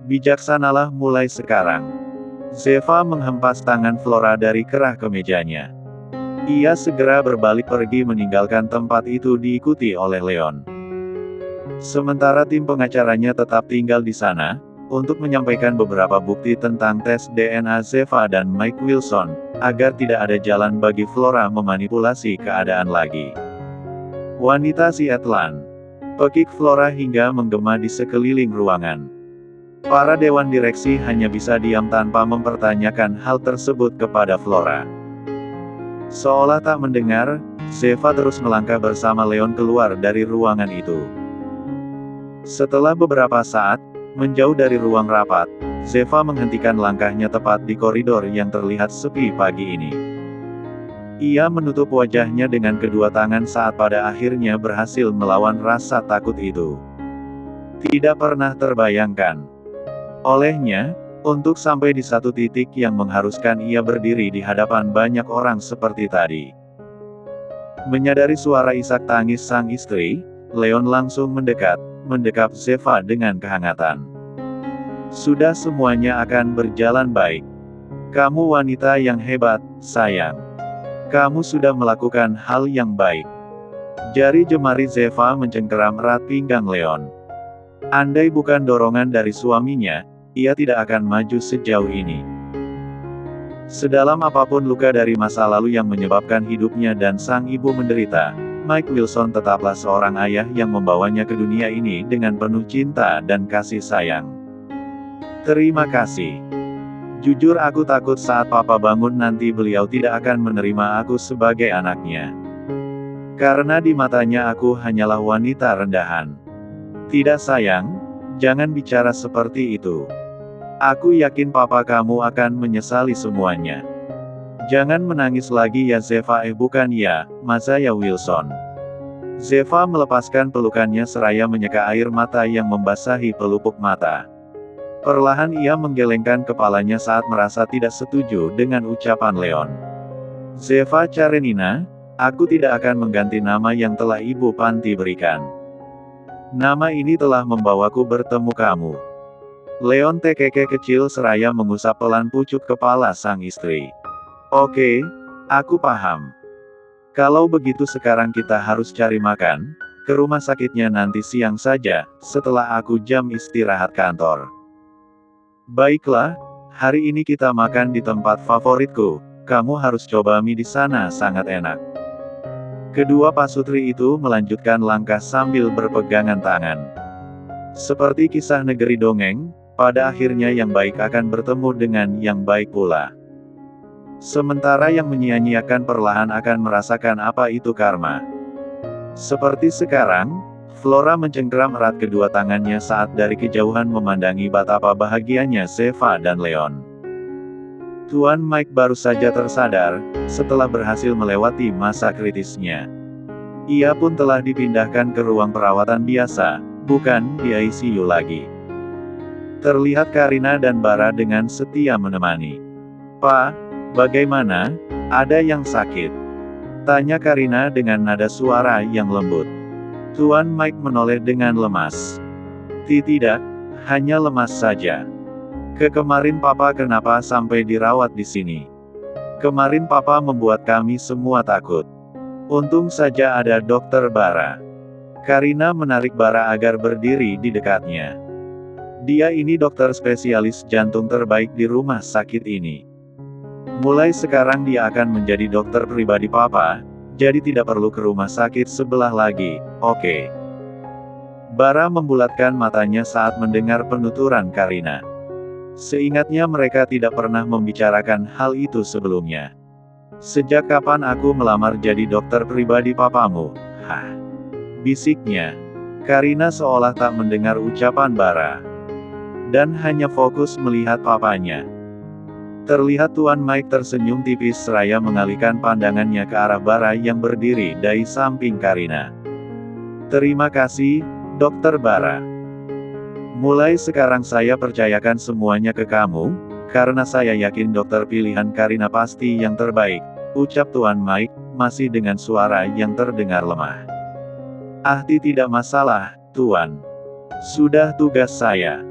Bijaksanalah mulai sekarang. Zeva menghempas tangan Flora dari kerah kemejanya. Ia segera berbalik pergi meninggalkan tempat itu diikuti oleh Leon. Sementara tim pengacaranya tetap tinggal di sana, untuk menyampaikan beberapa bukti tentang tes DNA Zeva dan Mike Wilson, agar tidak ada jalan bagi Flora memanipulasi keadaan lagi. Wanita si Atlan. Pekik Flora hingga menggema di sekeliling ruangan. Para dewan direksi hanya bisa diam tanpa mempertanyakan hal tersebut kepada Flora. Seolah tak mendengar, Zeva terus melangkah bersama Leon keluar dari ruangan itu. Setelah beberapa saat, menjauh dari ruang rapat, Zeva menghentikan langkahnya tepat di koridor yang terlihat sepi pagi ini. Ia menutup wajahnya dengan kedua tangan saat pada akhirnya berhasil melawan rasa takut itu. Tidak pernah terbayangkan olehnya, untuk sampai di satu titik yang mengharuskan ia berdiri di hadapan banyak orang seperti tadi. Menyadari suara isak tangis sang istri, Leon langsung mendekap Zeva dengan kehangatan. Sudah, semuanya akan berjalan baik. Kamu wanita yang hebat, sayang. Kamu sudah melakukan hal yang baik. Jari jemari Zeva mencengkeram erat pinggang Leon. Andai bukan dorongan dari suaminya, ia tidak akan maju sejauh ini. Sedalam apapun luka dari masa lalu yang menyebabkan hidupnya dan sang ibu menderita, Mike Wilson tetaplah seorang ayah yang membawanya ke dunia ini dengan penuh cinta dan kasih sayang. Terima kasih. Jujur aku takut saat papa bangun nanti beliau tidak akan menerima aku sebagai anaknya. Karena di matanya aku hanyalah wanita rendahan. Tidak sayang, jangan bicara seperti itu. Aku yakin papa kamu akan menyesali semuanya. Jangan menangis lagi ya Zeva, bukan ya, Mazaya Wilson. Zeva melepaskan pelukannya seraya menyeka air mata yang membasahi pelupuk mata. Perlahan ia menggelengkan kepalanya saat merasa tidak setuju dengan ucapan Leon. Zeva Karenina, aku tidak akan mengganti nama yang telah Ibu Panti berikan. Nama ini telah membawaku bertemu kamu. Leon terkekeh kecil seraya mengusap pelan pucuk kepala sang istri. Oke, aku paham. Kalau begitu sekarang kita harus cari makan, ke rumah sakitnya nanti siang saja, setelah aku jam istirahat kantor. Baiklah, hari ini kita makan di tempat favoritku, kamu harus coba mie di sana sangat enak. Kedua pasutri itu melanjutkan langkah sambil berpegangan tangan. Seperti kisah negeri dongeng, pada akhirnya yang baik akan bertemu dengan yang baik pula. Sementara yang menyia-nyiakan perlahan akan merasakan apa itu karma. Seperti sekarang, Flora mencengkeram erat kedua tangannya saat dari kejauhan memandangi betapa bahagianya Zeva dan Leon. Tuan Mike baru saja tersadar, setelah berhasil melewati masa kritisnya. Ia pun telah dipindahkan ke ruang perawatan biasa, bukan di ICU lagi. Terlihat Karina dan Bara dengan setia menemani. Pak, bagaimana? Ada yang sakit? Tanya Karina dengan nada suara yang lembut. Tuan Mike menoleh dengan lemas. Tidak, hanya lemas saja. Kemarin papa kenapa sampai dirawat di sini? Kemarin papa membuat kami semua takut. Untung saja ada dokter Bara. Karina menarik Bara agar berdiri di dekatnya. Dia ini dokter spesialis jantung terbaik di rumah sakit ini. Mulai sekarang dia akan menjadi dokter pribadi papa, jadi tidak perlu ke rumah sakit sebelah lagi, oke? Bara membulatkan matanya saat mendengar penuturan Karina. Seingatnya mereka tidak pernah membicarakan hal itu sebelumnya. Sejak kapan aku melamar jadi dokter pribadi papamu? Hah? Bisiknya. Karina seolah tak mendengar ucapan Bara. Dan hanya fokus melihat papanya. Terlihat Tuan Mike tersenyum tipis seraya mengalihkan pandangannya ke arah Bara yang berdiri di samping Karina. Terima kasih, Dokter Bara. Mulai sekarang saya percayakan semuanya ke kamu, karena saya yakin dokter pilihan Karina pasti yang terbaik, ucap Tuan Mike, masih dengan suara yang terdengar lemah. Tidak masalah, Tuan. Sudah tugas saya.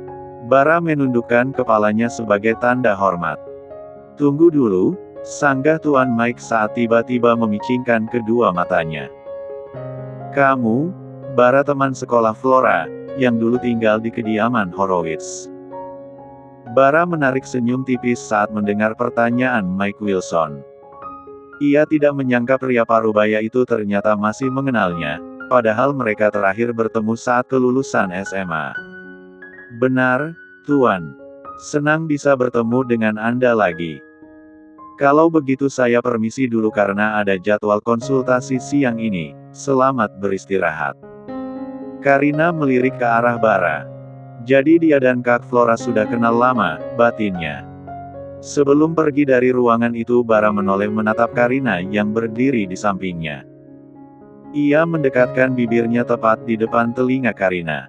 Bara menundukkan kepalanya sebagai tanda hormat. Tunggu dulu, sanggah Tuan Mike saat tiba-tiba memicingkan kedua matanya. Kamu, Bara teman sekolah Flora, yang dulu tinggal di kediaman Horowitz. Bara menarik senyum tipis saat mendengar pertanyaan Mike Wilson. Ia tidak menyangka pria parubaya itu ternyata masih mengenalnya, padahal mereka terakhir bertemu saat kelulusan SMA. Benar, Tuan. Senang bisa bertemu dengan Anda lagi. Kalau begitu saya permisi dulu karena ada jadwal konsultasi siang ini. Selamat beristirahat. Karina melirik ke arah Bara. Jadi dia dan Kak Flora sudah kenal lama, batinnya. Sebelum pergi dari ruangan itu Bara menoleh menatap Karina yang berdiri di sampingnya. Ia mendekatkan bibirnya tepat di depan telinga Karina.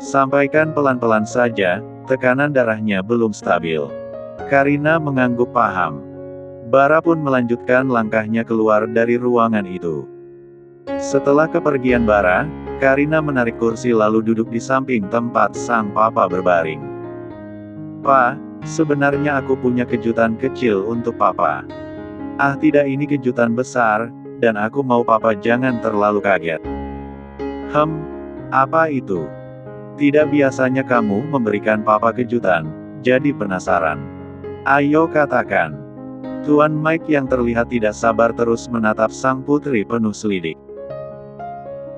Sampaikan pelan-pelan saja, tekanan darahnya belum stabil. Karina mengangguk paham. Bara pun melanjutkan langkahnya keluar dari ruangan itu. Setelah kepergian Bara, Karina menarik kursi lalu duduk di samping tempat sang papa berbaring. "Pa, sebenarnya aku punya kejutan kecil untuk papa." "Ah, tidak, ini kejutan besar, dan aku mau papa jangan terlalu kaget." Apa itu?" "Tidak biasanya kamu memberikan papa kejutan, jadi penasaran." "Ayo katakan." Tuan Mike yang terlihat tidak sabar terus menatap sang putri penuh selidik.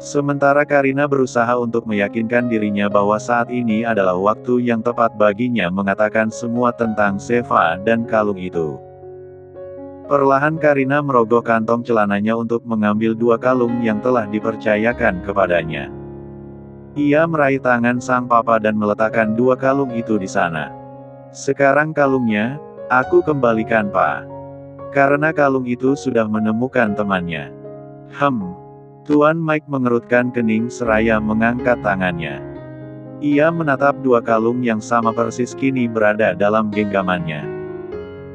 Sementara Karina berusaha untuk meyakinkan dirinya bahwa saat ini adalah waktu yang tepat baginya mengatakan semua tentang Zeva dan kalung itu. Perlahan Karina merogoh kantong celananya untuk mengambil dua kalung yang telah dipercayakan kepadanya. Ia meraih tangan sang papa dan meletakkan dua kalung itu di sana. "Sekarang kalungnya, aku kembalikan, Pa. Karena kalung itu sudah menemukan temannya." Tuan Mike mengerutkan kening seraya mengangkat tangannya. Ia menatap dua kalung yang sama persis kini berada dalam genggamannya.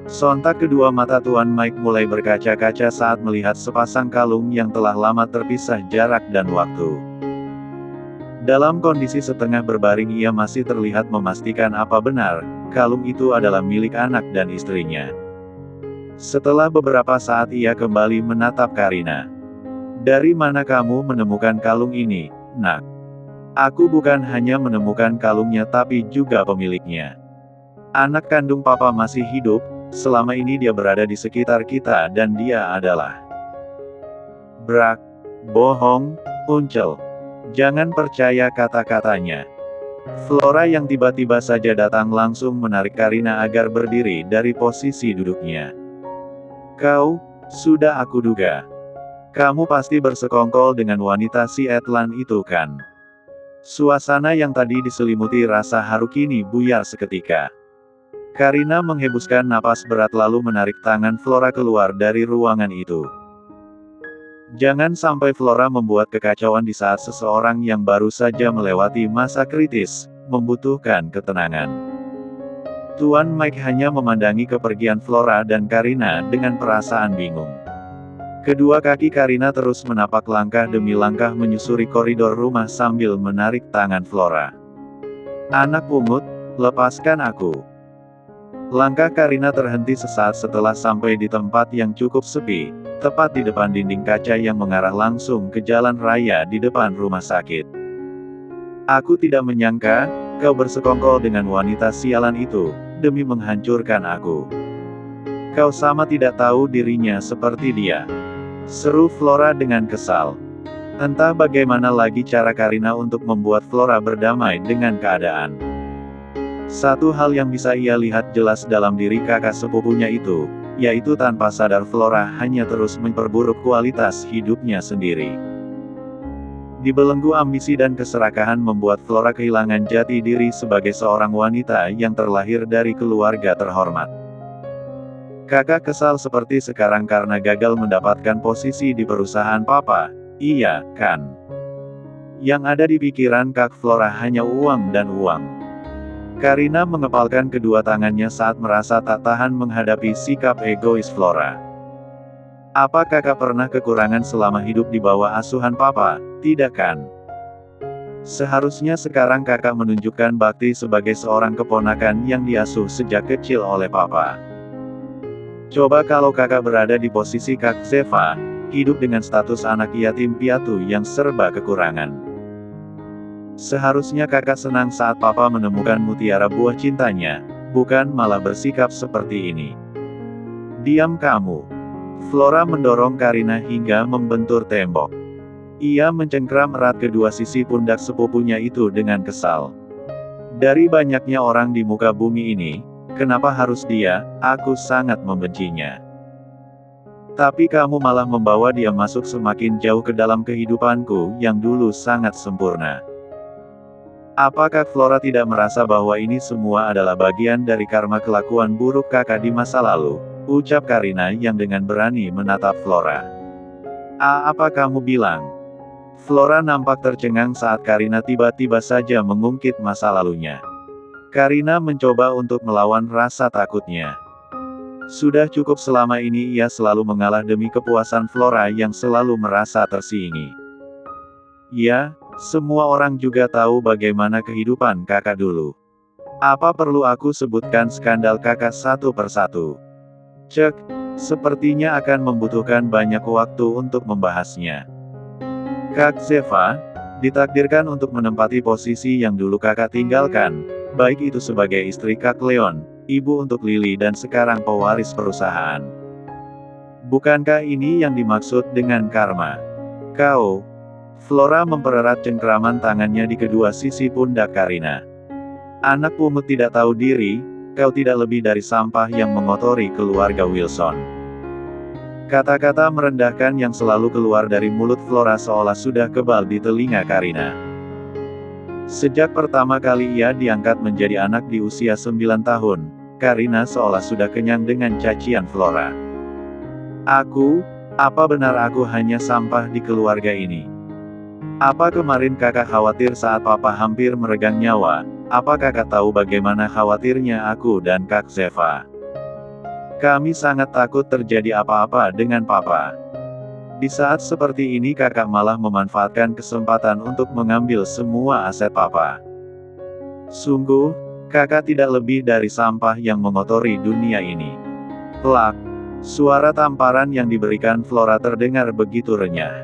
Sontak kedua mata Tuan Mike mulai berkaca-kaca saat melihat sepasang kalung yang telah lama terpisah jarak dan waktu. Dalam kondisi setengah berbaring ia masih terlihat memastikan apa benar, kalung itu adalah milik anak dan istrinya. Setelah beberapa saat ia kembali menatap Karina. "Dari mana kamu menemukan kalung ini, Nak?" "Aku bukan hanya menemukan kalungnya tapi juga pemiliknya. Anak kandung papa masih hidup, selama ini dia berada di sekitar kita dan dia adalah..." Brak. "Bohong, Uncel. Jangan percaya kata-katanya." Flora yang tiba-tiba saja datang langsung menarik Karina agar berdiri dari posisi duduknya. Sudah aku duga. Kamu pasti bersekongkol dengan wanita si Atlan itu kan?" Suasana yang tadi diselimuti rasa haru kini buyar seketika. Karina menghembuskan napas berat lalu menarik tangan Flora keluar dari ruangan itu. Jangan sampai Flora membuat kekacauan di saat seseorang yang baru saja melewati masa kritis, membutuhkan ketenangan. Tuan Mike hanya memandangi kepergian Flora dan Karina dengan perasaan bingung. Kedua kaki Karina terus menapak langkah demi langkah menyusuri koridor rumah sambil menarik tangan Flora. "Anak pungut, lepaskan aku." Langkah Karina terhenti sesaat setelah sampai di tempat yang cukup sepi, tepat di depan dinding kaca yang mengarah langsung ke jalan raya di depan rumah sakit. "Aku tidak menyangka, kau bersekongkol dengan wanita sialan itu, demi menghancurkan aku. Kau sama tidak tahu dirinya seperti dia," seru Flora dengan kesal. Entah bagaimana lagi cara Karina untuk membuat Flora berdamai dengan keadaan. Satu hal yang bisa ia lihat jelas dalam diri kakak sepupunya itu, yaitu tanpa sadar Flora hanya terus memperburuk kualitas hidupnya sendiri. Dibelenggu ambisi dan keserakahan membuat Flora kehilangan jati diri sebagai seorang wanita yang terlahir dari keluarga terhormat. Kakak kesal seperti sekarang karena gagal mendapatkan posisi di perusahaan papa, iya, kan? Yang ada di pikiran Kak Flora hanya uang dan uang. Karina mengepalkan kedua tangannya saat merasa tak tahan menghadapi sikap egois Flora. Apa kakak pernah kekurangan selama hidup di bawah asuhan papa, tidak kan? Seharusnya sekarang kakak menunjukkan bakti sebagai seorang keponakan yang diasuh sejak kecil oleh papa. Coba kalau kakak berada di posisi Kak Zeva, hidup dengan status anak yatim piatu yang serba kekurangan. Seharusnya kakak senang saat papa menemukan mutiara buah cintanya, bukan malah bersikap seperti ini. Diam kamu. Flora mendorong Karina hingga membentur tembok. Ia mencengkram erat kedua sisi pundak sepupunya itu dengan kesal. Dari banyaknya orang di muka bumi ini, kenapa harus dia? Aku sangat membencinya. Tapi kamu malah membawa dia masuk semakin jauh ke dalam kehidupanku yang dulu sangat sempurna. Apakah Flora tidak merasa bahwa ini semua adalah bagian dari karma kelakuan buruk kakak di masa lalu? Ucap Karina yang dengan berani menatap Flora. Apa kamu bilang? Flora nampak tercengang saat Karina tiba-tiba saja mengungkit masa lalunya. Karina mencoba untuk melawan rasa takutnya. Sudah cukup selama ini ia selalu mengalah demi kepuasan Flora yang selalu merasa tersingi. Ya, semua orang juga tahu bagaimana kehidupan kakak dulu. Apa perlu aku sebutkan skandal kakak satu persatu? Cek, sepertinya akan membutuhkan banyak waktu untuk membahasnya. Kak Zeva, ditakdirkan untuk menempati posisi yang dulu kakak tinggalkan, baik itu sebagai istri Kak Leon, ibu untuk Lily dan sekarang pewaris perusahaan. Bukankah ini yang dimaksud dengan karma? Kau, Flora mempererat cengkeraman tangannya di kedua sisi pundak Karina. Anak pungut tidak tahu diri, kau tidak lebih dari sampah yang mengotori keluarga Wilson. Kata-kata merendahkan yang selalu keluar dari mulut Flora seolah sudah kebal di telinga Karina. Sejak pertama kali ia diangkat menjadi anak di usia 9 tahun, Karina seolah sudah kenyang dengan cacian Flora. Apa benar aku hanya sampah di keluarga ini? Apa kemarin kakak khawatir saat papa hampir meregang nyawa? Apa kakak tahu bagaimana khawatirnya aku dan Kak Zeva? Kami sangat takut terjadi apa-apa dengan papa. Di saat seperti ini kakak malah memanfaatkan kesempatan untuk mengambil semua aset papa. Sungguh, kakak tidak lebih dari sampah yang mengotori dunia ini. Plak. Suara tamparan yang diberikan Flora terdengar begitu renyah.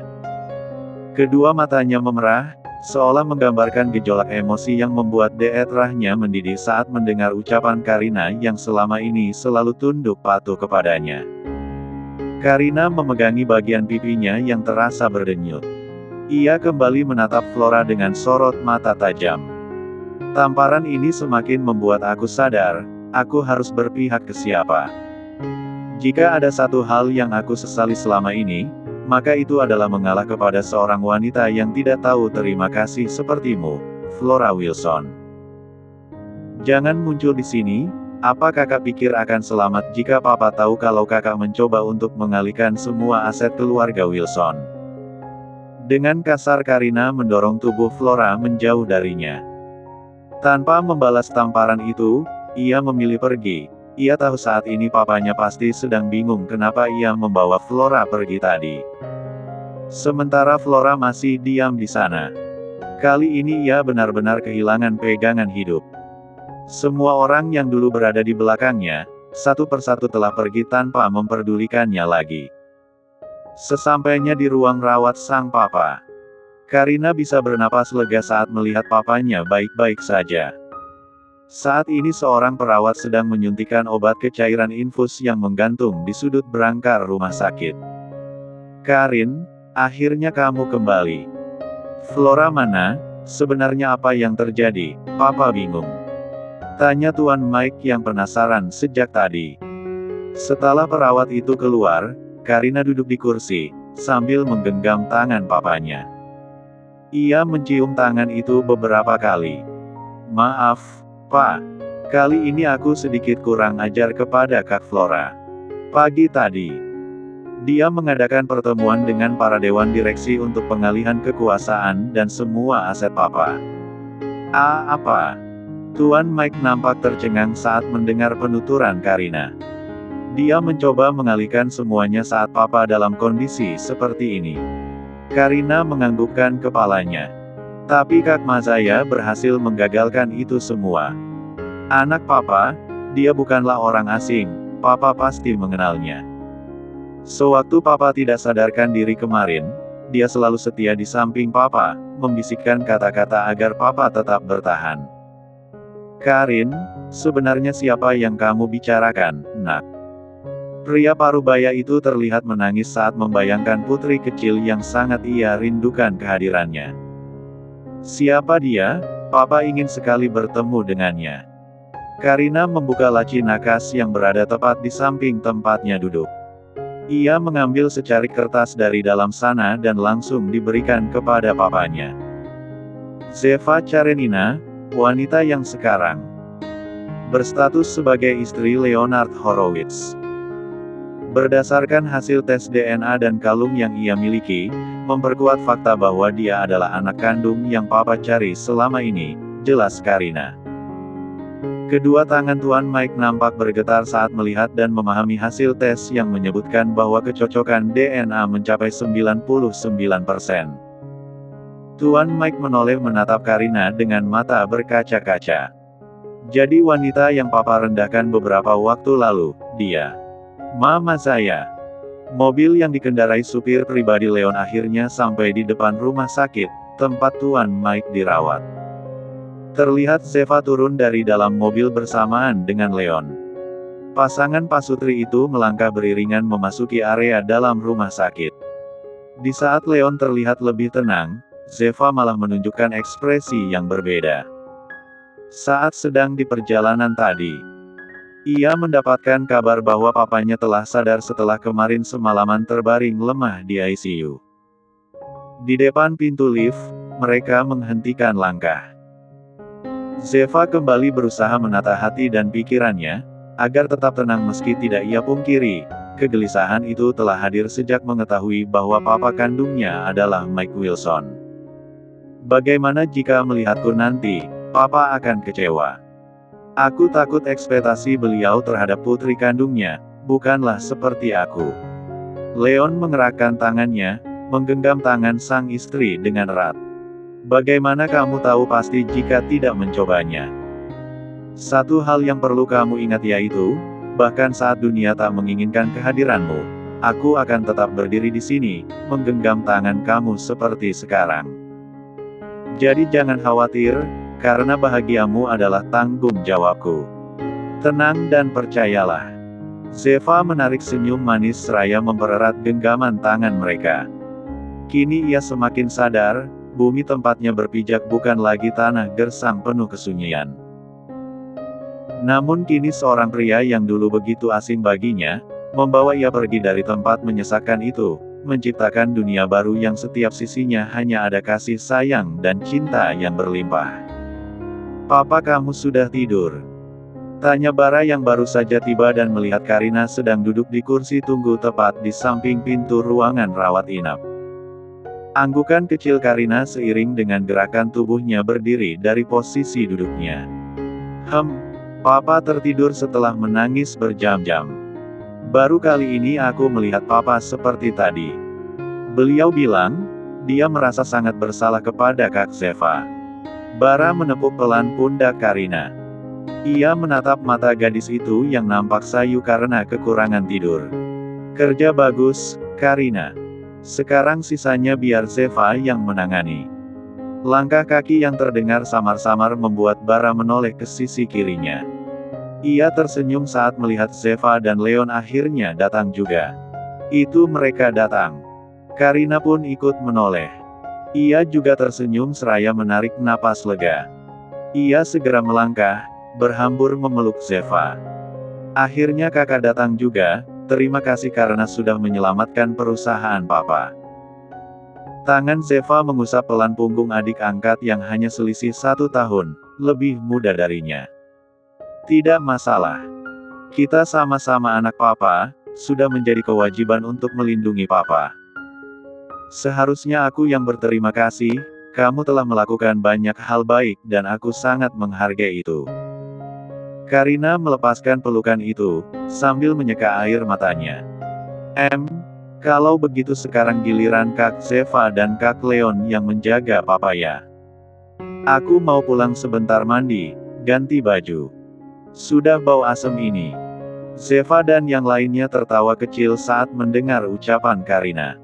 Kedua matanya memerah, seolah menggambarkan gejolak emosi yang membuat darahnya mendidih saat mendengar ucapan Karina yang selama ini selalu tunduk patuh kepadanya. Karina memegangi bagian pipinya yang terasa berdenyut. Ia kembali menatap Flora dengan sorot mata tajam. Tamparan ini semakin membuat aku sadar, aku harus berpihak ke siapa. Jika ada satu hal yang aku sesali selama ini, maka itu adalah mengalah kepada seorang wanita yang tidak tahu terima kasih sepertimu, Flora Wilson. Jangan muncul di sini. Apa kakak pikir akan selamat jika papa tahu kalau kakak mencoba untuk mengalihkan semua aset keluarga Wilson? Dengan kasar Karina mendorong tubuh Flora menjauh darinya. Tanpa membalas tamparan itu, ia memilih pergi. Ia tahu saat ini papanya pasti sedang bingung kenapa ia membawa Flora pergi tadi. Sementara Flora masih diam di sana. Kali ini ia benar-benar kehilangan pegangan hidup. Semua orang yang dulu berada di belakangnya, satu persatu telah pergi tanpa memperdulikannya lagi. Sesampainya di ruang rawat sang papa, Karina bisa bernapas lega saat melihat papanya baik-baik saja. Saat ini seorang perawat sedang menyuntikkan obat kecairan infus yang menggantung di sudut berangkar rumah sakit. Karin, akhirnya kamu kembali. Flora mana? Sebenarnya apa yang terjadi? Papa bingung. Tanya Tuan Mike yang penasaran sejak tadi. Setelah perawat itu keluar, Karina duduk di kursi, sambil menggenggam tangan papanya. Ia mencium tangan itu beberapa kali. Maaf, Pak. Kali ini aku sedikit kurang ajar kepada Kak Flora. Pagi tadi, dia mengadakan pertemuan dengan para dewan direksi untuk pengalihan kekuasaan dan semua aset papa. Apa? Tuan Mike nampak tercengang saat mendengar penuturan Karina. Dia mencoba mengalihkan semuanya saat papa dalam kondisi seperti ini. Karina menganggukkan kepalanya. Tapi Kak Mazaya berhasil menggagalkan itu semua. Anak papa, dia bukanlah orang asing, papa pasti mengenalnya. Sewaktu papa tidak sadarkan diri kemarin, dia selalu setia di samping papa, membisikkan kata-kata agar papa tetap bertahan. Karin, sebenarnya siapa yang kamu bicarakan, nak? Pria parubaya itu terlihat menangis saat membayangkan putri kecil yang sangat ia rindukan kehadirannya. Siapa dia? Papa ingin sekali bertemu dengannya. Karina membuka laci nakas yang berada tepat di samping tempatnya duduk. Ia mengambil secarik kertas dari dalam sana dan langsung diberikan kepada papanya. Zeva Karenina, wanita yang sekarang berstatus sebagai istri Leonard Horowitz. Berdasarkan hasil tes DNA dan kalung yang ia miliki, memperkuat fakta bahwa dia adalah anak kandung yang papa cari selama ini, jelas Karina. Kedua tangan Tuan Mike nampak bergetar saat melihat dan memahami hasil tes yang menyebutkan bahwa kecocokan DNA mencapai 99%. Tuan Mike menoleh menatap Karina dengan mata berkaca-kaca. Jadi wanita yang papa rendahkan beberapa waktu lalu, dia. Mama saya. Mobil yang dikendarai supir pribadi Leon akhirnya sampai di depan rumah sakit, tempat Tuan Mike dirawat. Terlihat Zeva turun dari dalam mobil bersamaan dengan Leon. Pasangan pasutri itu melangkah beriringan memasuki area dalam rumah sakit. Di saat Leon terlihat lebih tenang, Zeva malah menunjukkan ekspresi yang berbeda. Saat sedang di perjalanan tadi, ia mendapatkan kabar bahwa papanya telah sadar setelah kemarin semalaman terbaring lemah di ICU. Di depan pintu lift, mereka menghentikan langkah. Zeva kembali berusaha menata hati dan pikirannya, agar tetap tenang meski tidak ia pungkiri, kegelisahan itu telah hadir sejak mengetahui bahwa papa kandungnya adalah Mike Wilson. Bagaimana jika melihatku nanti, papa akan kecewa. Aku takut ekspektasi beliau terhadap putri kandungnya, bukanlah seperti aku. Leon mengerahkan tangannya, menggenggam tangan sang istri dengan erat. Bagaimana kamu tahu pasti jika tidak mencobanya? Satu hal yang perlu kamu ingat yaitu, bahkan saat dunia tak menginginkan kehadiranmu, aku akan tetap berdiri di sini, menggenggam tangan kamu seperti sekarang. Jadi jangan khawatir, karena bahagiamu adalah tanggung jawabku. Tenang dan percayalah. Zeva menarik senyum manis seraya mempererat genggaman tangan mereka. Kini ia semakin sadar, bumi tempatnya berpijak bukan lagi tanah gersang penuh kesunyian. Namun kini seorang pria yang dulu begitu asing baginya, membawa ia pergi dari tempat menyesakkan itu, menciptakan dunia baru yang setiap sisinya hanya ada kasih sayang dan cinta yang berlimpah. Papa kamu sudah tidur? Tanya Bara yang baru saja tiba dan melihat Karina sedang duduk di kursi tunggu tepat di samping pintu ruangan rawat inap. Anggukan kecil Karina seiring dengan gerakan tubuhnya berdiri dari posisi duduknya. Papa tertidur setelah menangis berjam-jam. Baru kali ini aku melihat papa seperti tadi. Beliau bilang, dia merasa sangat bersalah kepada Kak Zeva. Bara menepuk pelan pundak Karina. Ia menatap mata gadis itu yang nampak sayu karena kekurangan tidur. Kerja bagus, Karina. Sekarang sisanya biar Zeva yang menangani. Langkah kaki yang terdengar samar-samar membuat Bara menoleh ke sisi kirinya. Ia tersenyum saat melihat Zeva dan Leon akhirnya datang juga. Itu mereka datang. Karina pun ikut menoleh. Ia juga tersenyum seraya menarik napas lega. Ia segera melangkah, berhambur memeluk Zeva. Akhirnya kakak datang juga, terima kasih karena sudah menyelamatkan perusahaan papa. Tangan Zeva mengusap pelan punggung adik angkat yang hanya selisih 1 tahun, lebih muda darinya. Tidak masalah. Kita sama-sama anak papa, sudah menjadi kewajiban untuk melindungi papa. Seharusnya aku yang berterima kasih, kamu telah melakukan banyak hal baik dan aku sangat menghargai itu. Karina melepaskan pelukan itu, sambil menyeka air matanya. Kalau begitu sekarang giliran Kak Zeva dan Kak Leon yang menjaga papa ya. Aku mau pulang sebentar mandi, ganti baju. Sudah bau asem ini. Zeva dan yang lainnya tertawa kecil saat mendengar ucapan Karina.